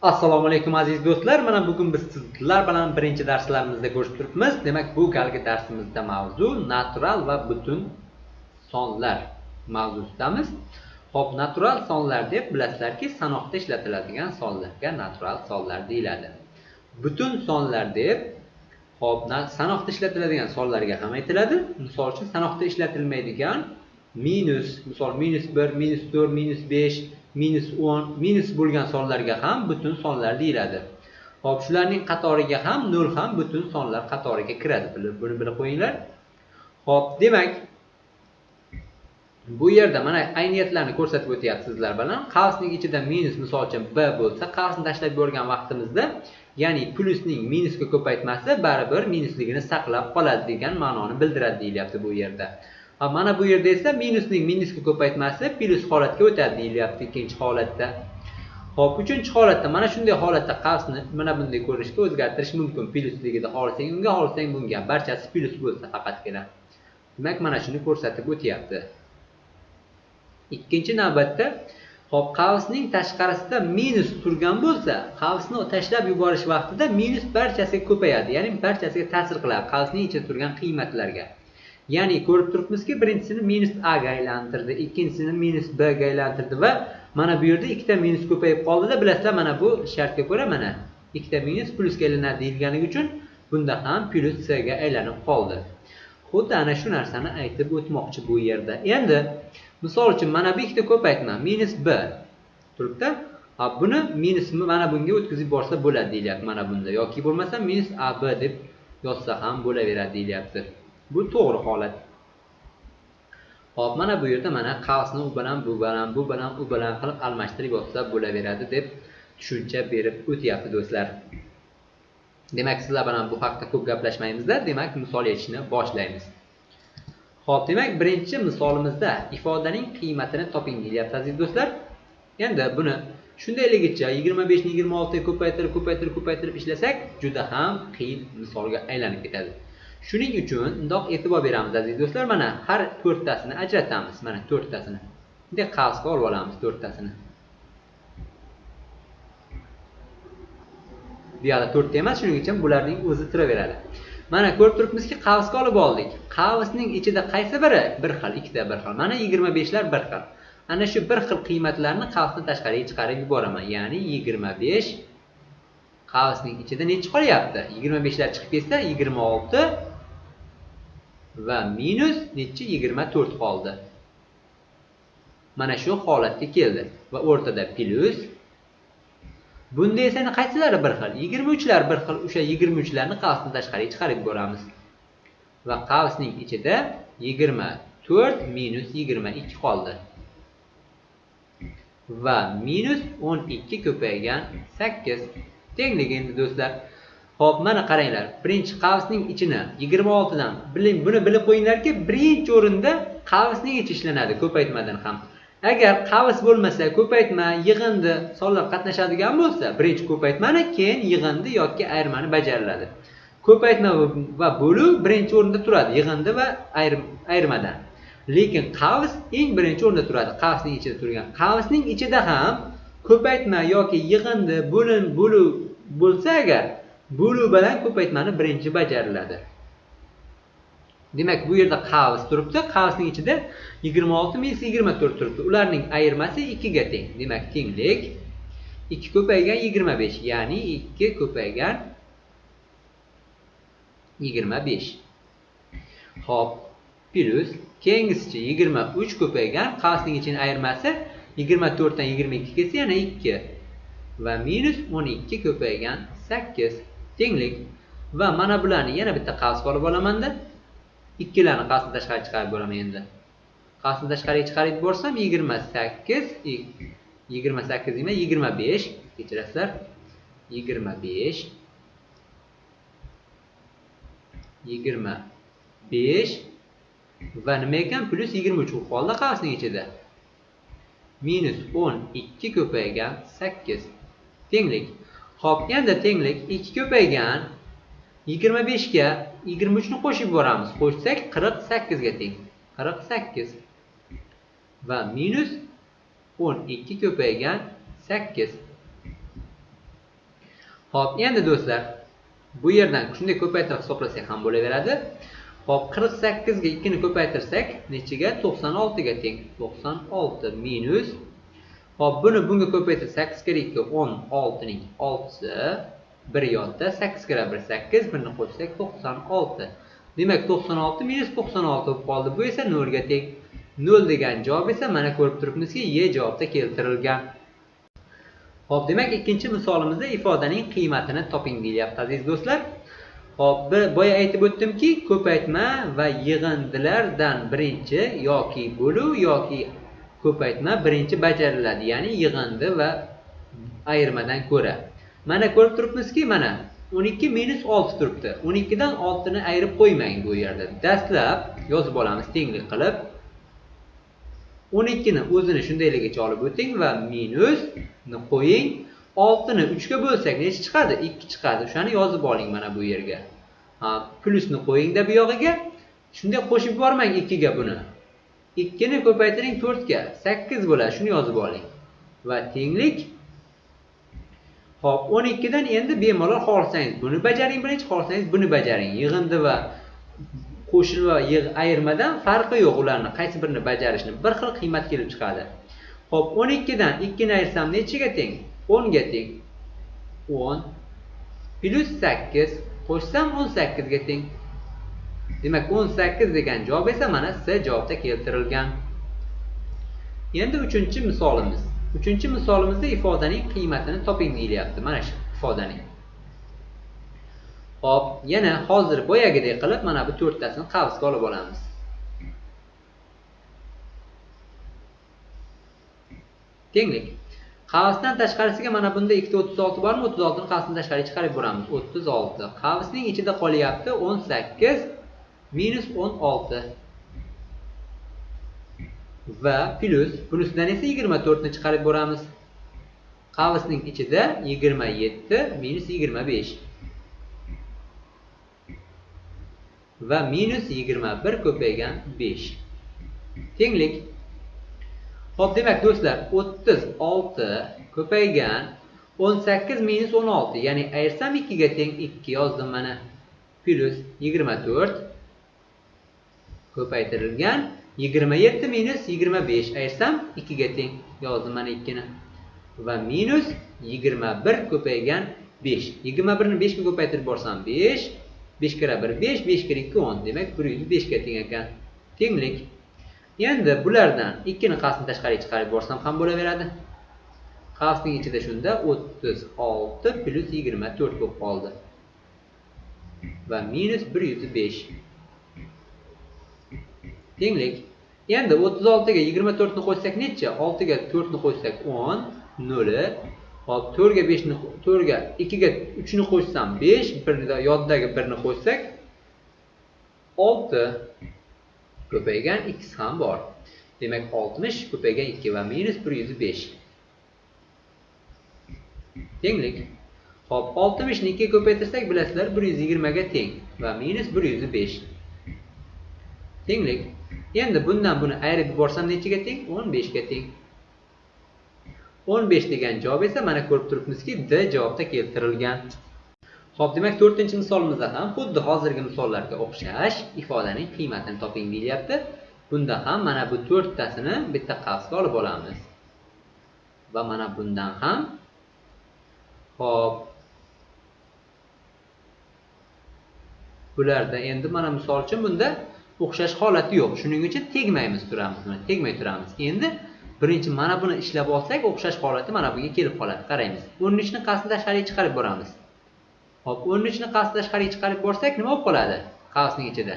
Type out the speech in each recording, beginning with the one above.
Assalomu alaykum aziz do'stlar. Mana bugun biz sizlar bilan birinchi darslarimizda ko'rishib turibmiz. Demak, bu galgi darsimizda mavzu natural va butun sonlar mavzusidamiz. Xo'p, natural sonlar deb bilasizlarki, sanoqda ishlatiladigan sonlarga natural sonlar deyiladi. Butun sonlar deb sanoqda ishlatiladigan sonlarga ham aytiladi. Misol uchun sanoqda ishlatilmaydigan minus, misol -1, -4, -5, -10, minus bo'lgan sonlarga ham butun sonlar deyiladi. Xo'p, shularning qatoriga ham 0 ham butun sonlar qatoriga kiradi. Buni bilib qo'yinglar. Xo'p, demak, bu yerda mana ayniyatlarni ko'rsatib o'tyapti sizlar bilan. Qavsning ichida minus misol uchun b bo'lsa, qavsni tashlab yuborgan vaqtimizda, ya'ni plyusning minusga ko'paytmasi baribir minusligini saqlab qoladi degan ma'noni bildiradi deyilyapti bu yerda. Mana bu yerda esa minusning minusga ko'paytmasi plyus holatga o'tadi deyilyapti ikkinchi holatda. Xo'p, uchinchi holatda mana shunday holatda qavsni mana bunday ko'rinishga o'zgartirish mumkin. Plyusligida xohlasang unga, xohlasang bunga, barchasi plyus bo'lsa faqatgina. Demak, mana shuni ko'rsatib o'tyapti. Ikkinchi navbatda, xo'p, qavsning tashqarisida minus turgan bo'lsa, qavsni tashlab yuborish vaqtida minus barchasiga ko'payadi, ya'ni barchasiga ta'sir qiladi qavsning ichida turgan qiymatlarga. Ya'ni ko'rib turibmizki, birinchisini minus a ga aylantirdi, ikkinchisini minus b ga aylantirdi va mana bu yerda ikkita minus ko'payib qoldi-da, bilasizlar, mana bu shartga ko'ra mana ikkita minus plyusga aylanadi deyilganligi uchun bunda ham plyus c ga aylanib qoldi. Xuddi ana shu narsani aytib o'tmoqchi bu yerda. Endi misol uchun mana bu ikkita ko'paytma minus b turibdi. Buni minus mana bunga o'tkazib borsa bo'ladi deyilyapti mana bunda, yoki bo'lmasa minus ab deb yozsa ham bo'laveradi deyilyapti. Bu to'g'ri holat. Hop, mana bu yerda mana qavsni u bilan bu bilan qilib almashtirib yozsa bo'laveradi deb tushuncha berib o'tyapti do'stlar. Demak, sizlar bilan bu haqda ko'p gaplashmaymiz-da, demak, misol yechishni boshlaymiz. Hop, demak, birinchi misolimizda ifodaning qiymatini toping deyapti aziz do'stlar. Endi buni shundayligicha 25 ni 26 ga ko'paytirib ishlasak, juda ham qiyin misolga aylanib ketadi. Shuning uchun undoq e'tibor beramiz aziz do'stlar. Mana har 4 tasini ajratamiz. Mana 4 tasini. Bunday qavsga olib olamiz 4 tasini. Bu yerda 4 ta emas, shuning uchun bularning o'zi turaveradi. Mana ko'rib turibmizki, qavsga olib oldik. Qavsning ichida qaysi biri bir xil, ikkita bir xil. Mana 25lar bir xil. Ana shu bir xil qiymatlarni qavsdan tashqariga chiqarib yuboraman. Ya'ni 25 qavsning ichida necha qolyapti? 25lar chiqib ketsa 26 va minus necha 24 qoldi. Mana shu holatga keldi va o'rtada plyus. Bunda esa qaysilari bir xil? 23lar bir xil. O'sha 23larni qavsdan tashqariga chiqarib yuboramiz. Va qavsning ichida 24 minus 22 qoldi. Va minus 12 ko'paygan 8 tenglik endi do'stlar. Xo'p, mana qaranglar. Birinchi qavsning ichini 26 dan buni bilib qo'yinglarki, birinchi o'rinda qavsning ichi ishlanadi ko'paytmadan ham. Agar qavs bo'lmasa, ko'paytma, yig'indi sonlar qatnashadigan bo'lsa, birinchi ko'paytmani, keyin yig'indi yoki ayirmani bajariladi. Ko'paytma va bo'luv birinchi o'rinda turadi, yig'indi va ayirmadan. Lekin qavs eng birinchi o'rinda turadi, qavsning ichida turgan. Qavsning ichida ham ko'paytma yoki yig'indi, bo'luv bo'lsa agar, bo'luv bilan ko'paytmani birinchi bajariladi. Demak, bu yerda qavs turibdi. Qavsning ichida 26 minus 24 turibdi. Ularning ayirmasi 2 ga teng. Demak, tenglik 2 ko'paygan 25, ya'ni 2 ko'paygan 25. Xo'p, plyus keyingisicha 23 ko'paygan qavsning ichining ayirmasi 24 dan 22 ketsa yana 2 va minus 12 ko'paygan 8 tenglik. Va mana bularni yana bitta qavsga olib olaman-da. Ikkilarni qavsdan tashqariga chiqarib bo'laman endi. Qavsdan tashqariga chiqarib borsam 28 emas, 25, kechirasizlar. 25 va nima ekan? Plyus 23 qoldi qavsning ichida. Minus 12 ko'paygan 8 tenglik. Xo'p, endi tenglik 2 ko'paygan 25 ga 23 ni qo'shib boramiz. Qo'shsak 48 ga teng. 48 va minus 12 ko'paygan 8 Hop, endi do'stlar, bu yerdan shunday ko'paytirib hisoblasak ham bo'laveradi. Hop, 48 ga 2 ni ko'paytirsak, nechiga? 96 ga teng. 96 minus. Hop, buni bunga ko'paytirsak 8 kira 2 16 ning 6si, 1 yonda 8 kira 1 8, 1 ni qo'shsak 96. Demak 96 minus 96 bo'lib qoldi. Bu esa 0 ga teng. 0 degan javob esa mana ko'rib turibmizki, Y javobda keltirilgan. Hop, demak ikkinchi misolimizda ifodaning qiymatini toping deyilyapti aziz do'stlar. Hop, boya aytib o'tdimki, ko'paytma va yig'indilardan birinchi yoki bo'luv yoki ko'paytma birinchi bajariladi, ya'ni yig'indi va ayirmadan ko'ra. Mana ko'rib turibmizki, mana 12 minus 6 turibdi. 12 dan 6 ni ayirib qo'ymang bu yerda. Dastlab yozib olamiz tenglik qilib. 12 ni o'zini shundayligicha olib o'ting va minus ni qo'ying. 6 ni 3 ga bo'lsak necha chiqadi? 2 chiqadi. O'shani yozib oling mana bu yerga. Plusni qo'ying-da bu yog'iga. Shunday qo'shib bormang 2 ga buni. 2 ni ko'paytiring 4 ga, 8 bo'ladi. Shuni yozib oling. Va tenglik. Hop, 12 dan endi bemalol xohlasangiz buni bajaring, birinchi xohlasangiz buni bajaring. Yig'indi va qo'shil va ayirmadan farqi yo'q ularni qaysi birini bajarishni. Bir xil qiymat kelib chiqadi. Hop, 12 dan 2 ni ayirsam nechiga teng? 10 ga teng. 10 plus 8 qo'shsam 18 ga teng. Demak 18 degan javob esa mana C javobda keltirilgan. Endi uchinchi misolimiz. Uchinchi misolimizda ifodaning qiymatini toping deyilyapti. Mana shu ifodaning. Hop, yana hozir boyagidek qilib mana bu 4 tasini qavsga olib olamiz. Tenglik. Qavsdan tashqarisiga mana bunda 2 ta 36 bormi? 36 ni qavsdan tashqariga chiqarib boramiz. 36. Qavsning ichida qolyapti 18 minus 16. Va plus bunisidan esa 24 ni chiqarib boramiz. Qavsning ichida 27 minus 25 va minus 21 ko'paygan 5. Tenglik. Hop, demak do'stlar, 36 ko'paygan 18 minus 16, ya'ni ayirsam 2 ga teng 2 yozdim mana. Plus 24 ko'paytirilgan 27 minus 25 ayirsam 2 ga teng yozdim mana 2 ni. Va minus 21 ko'paygan 5. 21 ni 5 ga ko'paytirib borsam 5, 5 kira 1 5, 5 kira 2 10. Demak 105 ga teng ekan. Tenglik. Endi bulardan 2 ni qavsdan tashqariga chiqarib borsam ham bo'laveradi. Qavsning ichida shunda 36 plus 24 bo'lib qoldi. Va minus 105. Tenglik. Endi 36 ga 24 ni qo'shsak necha? 6 ga 4 ni qo'shsak 10, 0. Hop, 4 ga 5 ni 4 ga 2 ga 3 ni qo'shsam 5, birda yoddagi 1 ni qo'shsak 6 ko'paygan x ham bor. Demak 60 ko'paygan 2 va minus 105. Tenglik. Hop, 60 ni 2 ga ko'paytirsak bilasizlar 120 ga teng va minus 105. Tenglik. Endi bundan buni ayirib borsam nechiga teng? 15 ga teng. 15 degan javob esa mana ko'rib turibmizki, D javobda keltirilgan. Xo'p, demak 4-misolimizda ham xuddi hozirgi misollarga o'xshash ifodaning qiymatini toping deyilyapti. Bunda ham mana bu 4 tasini bitta qavsga olib olamiz. Va mana bundan ham hop bularda endi mana misol uchun bunda o'xshash holati yo'q. Shuning uchun tegmaymiz turamiz, mana tegmay turamiz. Endi birinchi mana buni ishlab olsak, o'xshash holati mana bunga kelib qoladi. Qaraymiz. 13 ni qavsdan tashqariga chiqarib boramiz. Hop, 13 ni qavsdan tashqariga chiqarib borsak nima bo'lib qoladi? Qavsning ichida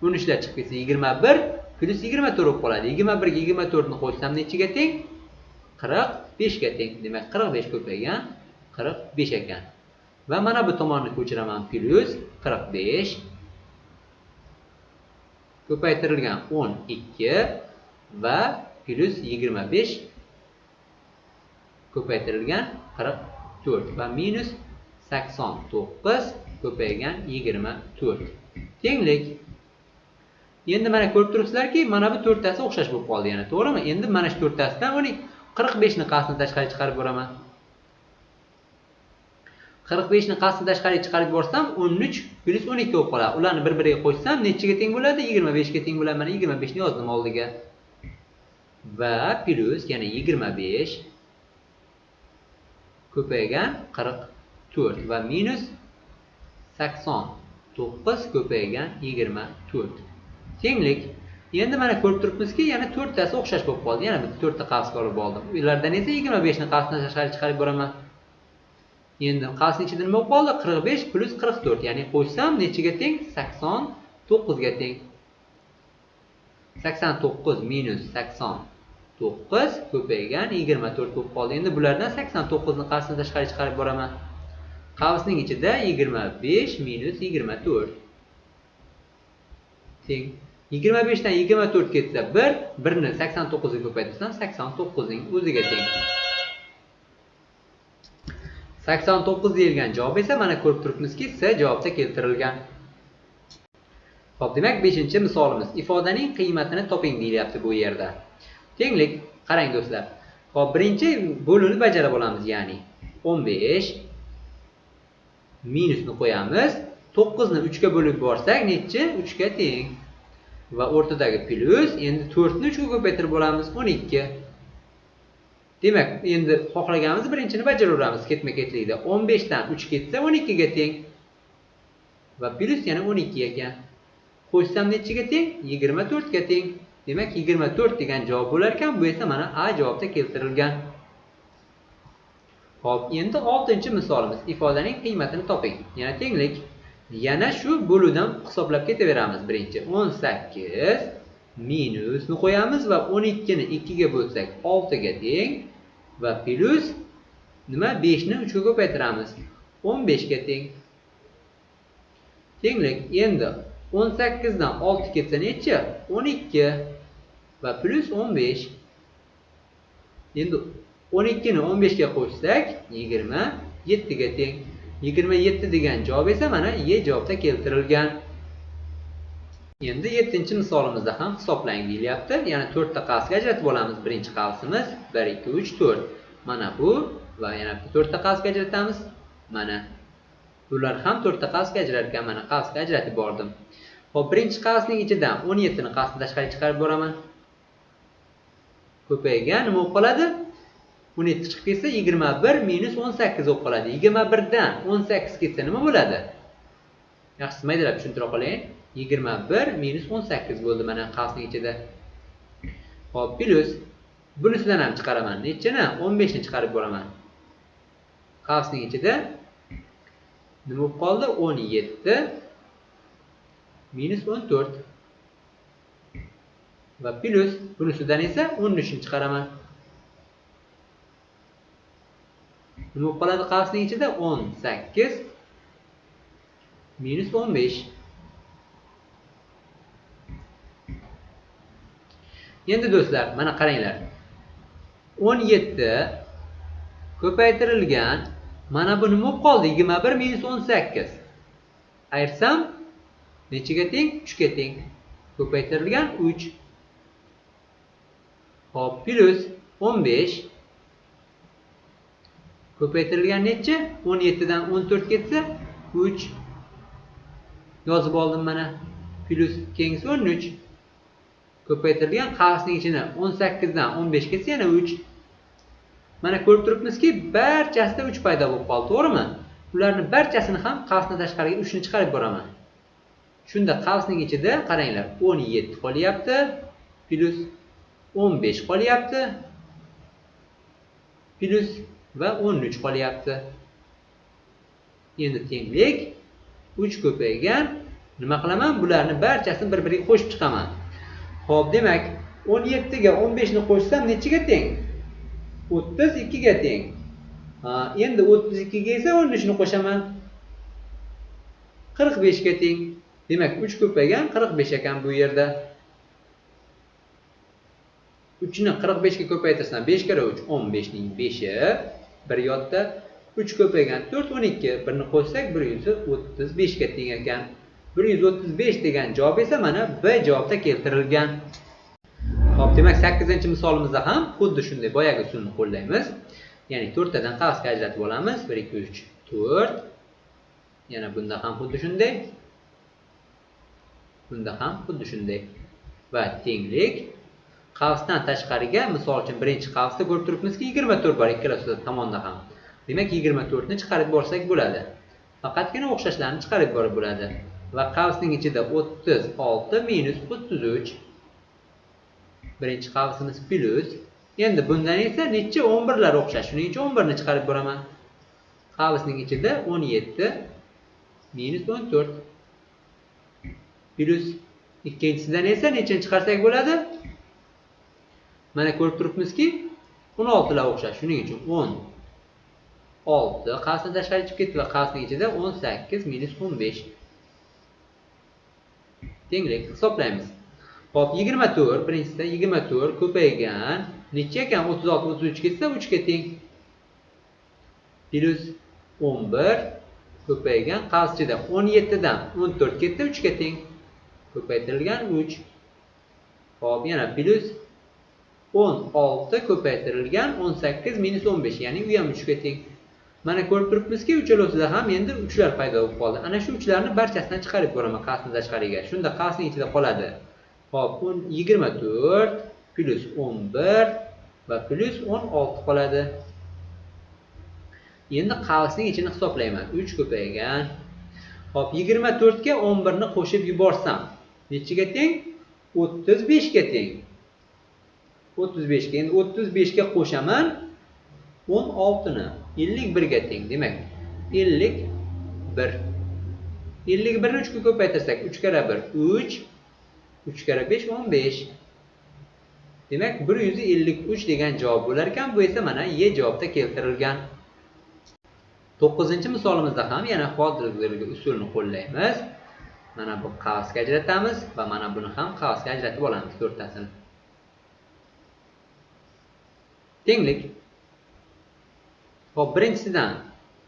13 lar chiqib ketsa 21 plus 24 bo'lib qoladi. 21 ga 24 ni qo'shsam nechiga teng? 45 ga teng. Demak 45 ko'paygan 45 ekan. Va mana bu tomonni ko'chiraman plus 45 ko'paytirilgan 12 va plus 25 ko'paytirilgan 44 va minus 89 ko'paygan 24. Tenglik. Endi mana ko'rib turibsizlarki, mana bu 4 tasi o'xshash bo'lib qoldi yana, to'g'rimi? Endi mana shu 4 tasidan 45 ni qavsdan tashqariga chiqarib boraman. 45 ni qasdni tashqariga chiqarib yuborsam 13 plus 12 bo'lib qoladi. Ularni bir-biriga qo'shsam nechiga teng bo'ladi? 25 ga teng bo'ladi. Mana 25 ni yozdim oldiga. Va plus yana 25 ko'paygan 44 va minus 89 ko'paygan 24. Tenglik. Endi mana ko'rib turibmizki, yana 4 tasi o'xshash bo'lib qoldi. Yana bitta 4 ta qavsga olib oldim. Ulardan esa 25 ni qavsdan tashqariga chiqarib boraman. Endi qavsning ichida nima bo'lib qoldi? 45 plus 44. Ya'ni qo'shsam nechiga teng? 89 ga teng. 89 minus 89 ko'paygan 24 bo'lib qoldi. Endi bulardan 89 ni qavsdan tashqariga chiqarib boraman. Qavsning ichida 25 minus 24 teng. 25 dan 24 ketsa 1 ni 89 ga ko'paytirsam 89 ning o'ziga teng. 89 deyilgan javob esa mana ko'rib turibmizki, S javobda keltirilgan. Xo'p, demak 5-misolimiz ifodaning qiymatini toping deyilyapti bu yerda. Tenglik, qarang do'stlar. Xo'p, birinchi bo'luvni bajarib olamiz, ya'ni 15 minusni qo'yamiz. 9 ni 3 ga bo'lib borsak, nechi? 3 ga teng. Va o'rtadagi plus, endi 4 ni 3 ga ko'paytirib olamiz, 12. Demak, endi xohlaganimiz birinchini bajaraveramiz ketma-ketlikda. 15 dan 3 ketsa 12 ga teng. Va plus yana 12 ekan. Qo'shsam nechiga teng? 24 ga teng. Demak, 24 degan javob bo'lar ekan. Bu esa mana A javobda keltirilgan. Xo'p, endi 6-misolimiz ifodaning qiymatini toping. Yana tenglik. Yana shu bo'luvdan hisoblab ketaveramiz birinchi. 18 minusni qo'yamiz va 12 ni 2 ga bo'lsak 6 ga teng va plus nima? 5 ni 3 ga ko'paytiramiz. 15 ga teng. Tenglik. Endi 18 dan 6 ketsa necha? 12 va plus 15. Endi 12 ni 15 ga qo'shsak 27 ga teng. 27 degan javob esa mana Y javobda keltirilgan. Endi 7-misolimizda ham hisoblang deyilyapti. Yana 4 ta qavsga ajratib olamiz. Birinchi qavsimiz 1 2 3 4. Mana bu va yana 4 ta qavsga ajratamiz. Mana bular ham 4 ta qavsga ajratgan. Mana qavsga ajratib bordim. Xo'p, birinchi qavsning ichidan 17 ni qavsdan tashqariga chiqarib boraman. Ko'paygan nima bo'lib qoladi? 17 chiqib ketsa 21 minus 18 bo'lib qoladi. 21 dan 18 ketsa nima bo'ladi? Yaxshi maydalab tushuntira qolayin. 21 minus 18 bo'ldi mana qavsning ichida. Xo'p, plus bunisidan ham chiqaraman. Nechini? 15 ni chiqarib boraman. Qavsning ichida nima bo'lib qoldi? 17 minus 14 va plus bunisidan esa 13 ni chiqaraman. Nima bo'lib qoladi qavsning ichida? 18 minus 15. Endi do'stlar, mana qaranglar. 17 ko'paytirilgan. Mana bu nima bo'lib qoldi? 21 minus 18. Ayirsam nechiga teng? 3 ga teng. Ko'paytirilgan 3. Hop, plus 15 ko'paytirilgan necha? 17 dan 14 ketsa 3. Yozib oldim mana. Plus kengisi 13. Ko'paytirilgan qavsning ichida 18 dan 15 ketsa yana 3. Mana ko'rib turibmizki, barchasida 3 paydo bo'lib qoldi, to'g'rimi? Ularning barchasini ham qavsdan tashqariga 3 ni chiqarib boraman. Shunda qavsning ichida qaranglar, 17 qolyapti, plus 15 qolyapti, plus va 13 qolyapti. Endi tenglik 3 ko'paygan. Nima qilaman? Bularni barchasini bir-biriga qo'shib chiqaman. Xo'p, demak 17 ga 15 ni qo'shsam nechiga teng? 32 ga teng. Endi 32 ga esa 13 ni qo'shaman. 45 ga teng. Demak 3 ko'paygan 45 ekan bu yerda. 3 ni 45 ga ko'paytirsam 5 kara 3 15 ning 5i, bir yotda 3 ko'paygan 4 12, birni qo'shsak 135 ga teng ekan. 135 degan javob esa mana B javobda keltirilgan. Xo'p, demak 8-misolimizda ham xuddi shunday boyagi usulni qo'llaymiz. Ya'ni 4 tadan qavsga ajratib olamiz. 1 2 3 4. Yana bunda ham xuddi shunday. Bunda ham xuddi shunday. Va tenglik qavsdan tashqariga, misol uchun birinchi qavsda ko'rib turibmizki 24 bor ikkalasi tomonda ham. Demak 24 ni chiqarib borsak bo'ladi. Faqatgina o'xshashlarni chiqarib borib bo'ladi. Va qavsning ichida 36 minus 33. Birinchi qavsimiz plus. Endi bundan esa necha 11lar o'xshash. Shuning uchun 11 ni chiqarib boraman. Qavsning ichida 17 minus 14. Plus ikkinchisidan esa nechani chiqarsak bo'ladi? Mana ko'rib turibmizki 16 lar o'xshash. Shuning uchun 16 qavsdan tashqari chiqib ketdi va qavsning ichida 18 minus 15. Tenglik hisoblaymiz. Xo'p, 24 birinchisida 24 ko'paygan necha ekan? 36 33 ketsa 3 ga teng. Plus 11 ko'paygan qavsida 17 dan 14 ketdi 3 ga teng. Ko'paytirilgan 3. Xo'p, yana plus 16 ko'paytirilgan 18 minus 15, ya'ni u ham 3 ga teng. Mana ko'rib turibmizki, uchalovsida ham endi 3lar paydo bo'lib qoldi. Ana shu 3larni barchasidan chiqarib ko'raman qavsdan tashqariga. Shunda qavsning ichida qoladi. Xo'p, 24 plus 11 va plus 16 qoladi. Endi qavsning ichini hisoblayman. 3 ko'paygan. Xo'p, 24 ga 11 ni qo'shib yuborsam, nechaga teng? 35 ga teng. 35 ga. Endi 35 ga qo'shaman 16 ni. 51 ga teng. Demak, 51. 51 ni 3 ga ko'paytirsak, 3 kara 1 3, 3 kara 5 15. Demak, 153 degan javob bo'lar ekan. Bu esa mana Y javobda keltirilgan. 9-misolimizda ham yana hozirgi usulni qo'llaymiz. Mana bu qavsga ajratamiz va mana buni ham qavsga ajratib olamiz to'rttasini. Tenglik. Xo'p, birinchisidan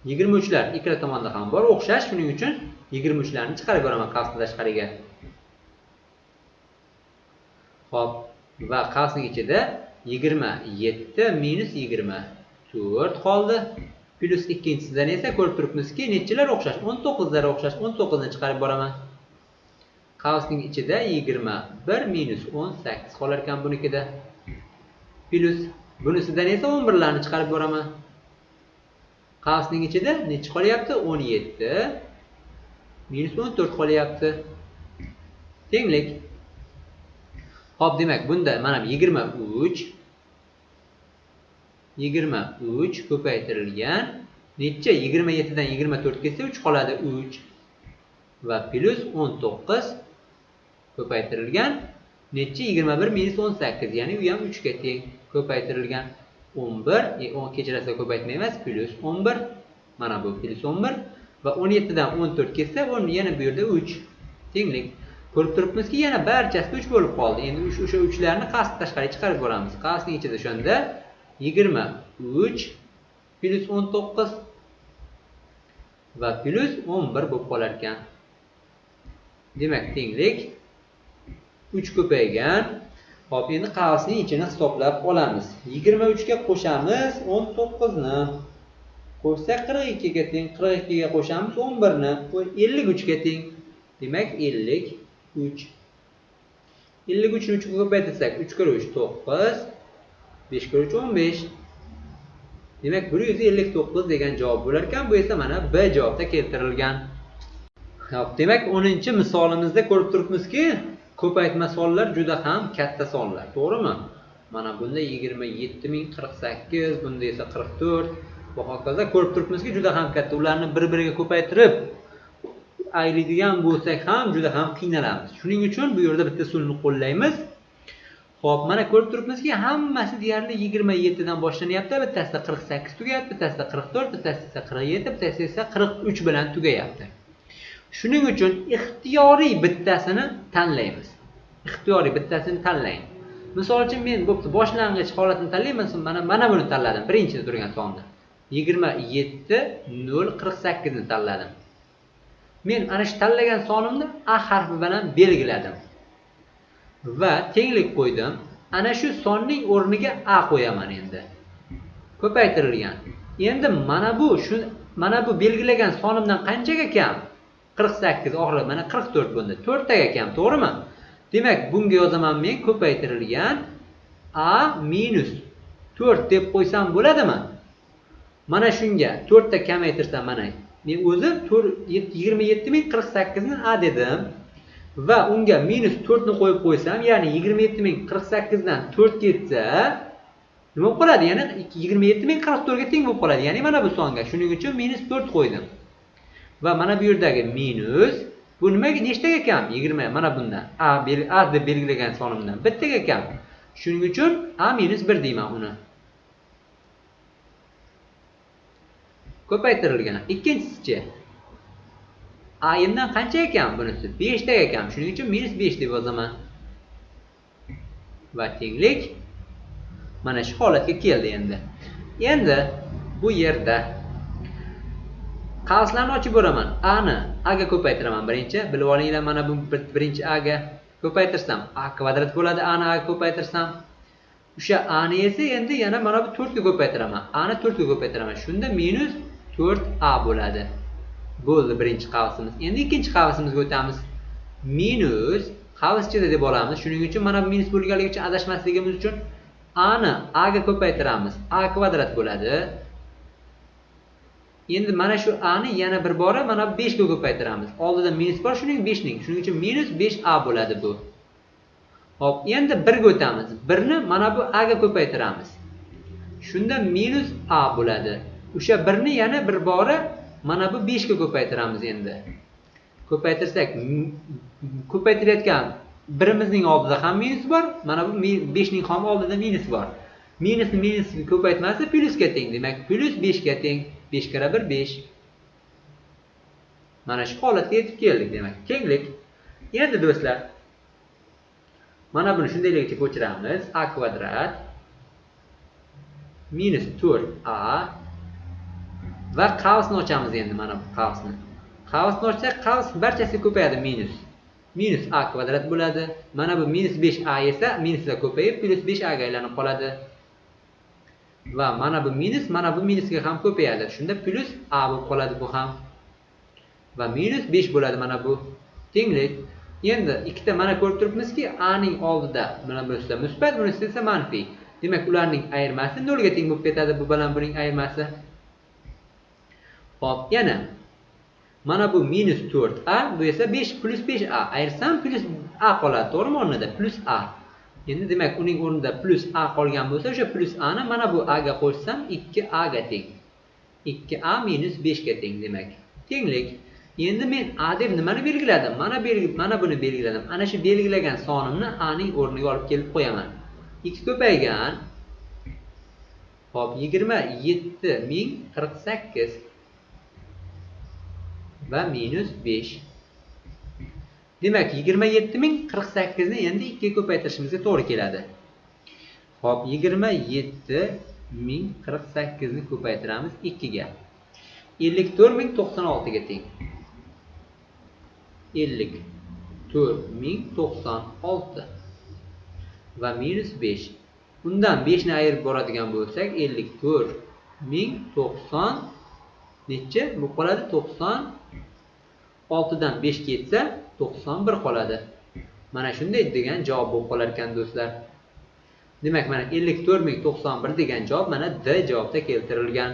23 lar ikkala tomonda ham bor, o'xshash, shuning uchun 23 larni chiqarib boraman qavsdan tashqariga. Xo'p, va qavsning ichida 27 minus 24 qoldi. Plus ikkinchisidan esa ko'rib turibmizki, nechalar o'xshash? 19 lar o'xshash. 19 ni chiqarib boraman. Qavsning ichida 21 minus 18 qolar ekan bunikida. Plus bunisidan esa 11 larni chiqarib boraman. Qavsning ichida necha qolyapti? 17 minus 14 qolyapti. Tenglik. Xo'p, demak, bunda mana 23 ko'paytirilgan necha? 27 dan 24 ketsa 3 qoladi 3 va plus 19 ko'paytirilgan necha? 21 minus 18, ya'ni u ham 3 ga teng. Ko'paytirilgan 11, kechirasiz ko'paytmaymiz, plus 11. Mana bu plus 11 va 17 dan 14 ketsa, yana bu yerda 3. Tenglik. Ko'rib turibmizki, yana barchasi 3 bo'lib qoldi. Endi o'sha 3larni qavsdan tashqariga chiqarib boramiz. Qavsning ichida shunda 23 plus 19 va plus 11 bo'lib qolar ekan. Demak, tenglik 3 ko'paygan. Xo'p, endi qavsning ichini hisoblab olamiz. 23 ga qo'shamiz 19 ni. Qo'shsak 42 ga teng. 42 ga qo'shamiz 11 ni. 53 ga teng. Demak, 53. 53 ni 3 ga ko'paytirsak 3 kira 3 9, 5 kira 3 15. Demak, 159 degan javob bo'lar ekan. Bu esa mana B javobda keltirilgan. Xo'p, demak 10-misolimizda ko'rib turibmizki, ko'paytma sonlar juda ham katta sonlar, to'g'rimi? Mana bunda 27048, bunda esa 44 va hokazo ko'rib turibmizki, juda ham katta. Ularni bir-biriga ko'paytirib aylaydigan bo'lsak ham juda ham qiynalamiz. Shuning uchun bu yerda bitta usulni qo'llaymiz. Xo'p, mana ko'rib turibmizki, hammasi deyarli 27 dan boshlanyapti. Bittasida 48 tugayapti, bittasida 44, bittasida 47, bittasida esa 43 bilan tugayapti. Shuning uchun ixtiyoriy bittasini tanlaymiz. Ixtiyoriy bittasini tanlang. Misol uchun men bo'pti, boshlang'ich holatini tanlayman, mana buni tanladim. Birinchida turgan sonni. 27 0 48 ni tanladim. Men ana shu tanlagan sonimni A harfi bilan belgiladim. Va tenglik qo'ydim. Ana shu sonning o'rniga A qo'yaman endi. Ko'paytirilgan. Endi mana bu shu mana bu belgilagan sonimdan qanchaga kam? 48 oxiri mana 44 bo'ldi. 4 taga kam, to'g'rimi? Demak, bunga yozaman men ko'paytirilgan a minus 4 deb qo'ysam bo'ladimi? Mana shunga 4 ta kamaytirsam mana men o'zim 27048 ni a dedim va unga minus 4 ni qo'yib qo'ysam, ya'ni 27048 dan 4 ketsa nima bo'lib qoladi? Ya'ni 27044 ga teng bo'lib qoladi. Ya'ni mana bu songa. Shuning uchun minus 4 qo'ydim. Va mana bu yerdagi minus bu nimaga nechtaga kam? 20 mana bundan. A deb belgilagan sonimdan bittaga kam. Shuning uchun a minus 1 deyman uni. Ko'paytirilgan. Ikkinchisichi a dan qanchaga kam bunisi? 5 taga kam. Shuning uchun minus 5 deb yozaman. Va tenglik mana shu holatga keldi endi. Endi bu yerda qavslarni ochib o'raman. A ni a ga ko'paytiraman birinchi. Bilib olinglar, mana bu birinchi a ga ko'paytirsam a kvadrat bo'ladi. A ni a ga ko'paytirsam o'sha a ni esa endi yana mana bu 4 ga ko'paytiraman. A ni 4 ga ko'paytiraman. Shunda minus 4a bo'ladi. Bo'ldi birinchi qavsimiz. Endi ikkinchi qavsimizga o'tamiz. Minus qavs ichida deb olamiz. Shuning uchun mana bu minus bo'lganligi uchun adashmasligimiz uchun a ni a ga ko'paytiramiz. A kvadrat bo'ladi. Endi mana shu a ni yana bir bora mana 5 ga ko'paytiramiz. Oldida minus bor, shuning 5 ning. Shuning uchun minus 5a bo'ladi bu. Hop, endi 1 ga o'tamiz. 1 ni mana bu a ga ko'paytiramiz. Shunda minus a bo'ladi. O'sha 1 ni yana bir bora mana bu 5 ga ko'paytiramiz endi. Ko'paytirsak, ko'paytirayotgan birimizning oldida ham minus bor, mana bu 5 ning ham oldida minus bor. Minusni minus ko'paytmasa plyusga teng. Demak, plyus 5 ga teng. 5 kara 1 5. Mana shu holatga yetib keldik demak. Tenglik. Endi do'stlar, mana buni shundayligicha ko'chiramiz. A kvadrat minus 4a va qavsni ochamiz endi mana bu qavsni. Qavsni ochsak, qavs barchasi ko'payadi minus. Minus a kvadrat bo'ladi. Mana bu minus 5a esa minusga ko'payib plus 5a ga aylanib qoladi. Va mana bu minusga ham ko'payadi. Shunda plus a bo'lib qoladi bu ham. Va minus 5 bo'ladi mana bu. Tenglik. Endi ikkita mana ko'rib turibmizki, a ning oldida mana bunisi musbat, bunisi esa manfiy. Demak, ularning ayirmasi 0 ga teng bo'lib ketadi. Bu bilan buning ayirmasi. Hop, yana mana bu minus 4a, bu esa 5 plus 5a. Ayirsam plus a qoladi, to'g'rimi o'rnida? Plus a. Endi demak, uning o'rnida plus a qolgan bo'lsa, o'sha plus a ni mana bu a ga qo'shsam 2a ga teng. 2a minus 5 ga teng demak. Tenglik. Endi men a deb nimani belgiladim? Mana buni belgiladim. Ana shu belgilagan sonimni a ning o'rniga olib kelib qo'yaman. X ko'paygan. Hop, 27048 va minus 5. Demak, 27048 ni endi 2 ga ko'paytirishimizga to'g'ri keladi. Hop, 27048 ni ko'paytiramiz 2 ga. 54096 ga teng. 54096 va minus 5. Undan 5 ni ayirib boradigan bo'lsak, 54090 necha bo'lib qoladi? 96 dan 5 ketsa 91 qoladi. Mana shunday degan javob bo'lib qolar ekan do'stlar. Demak, mana 54091 degan javob mana D javobda keltirilgan.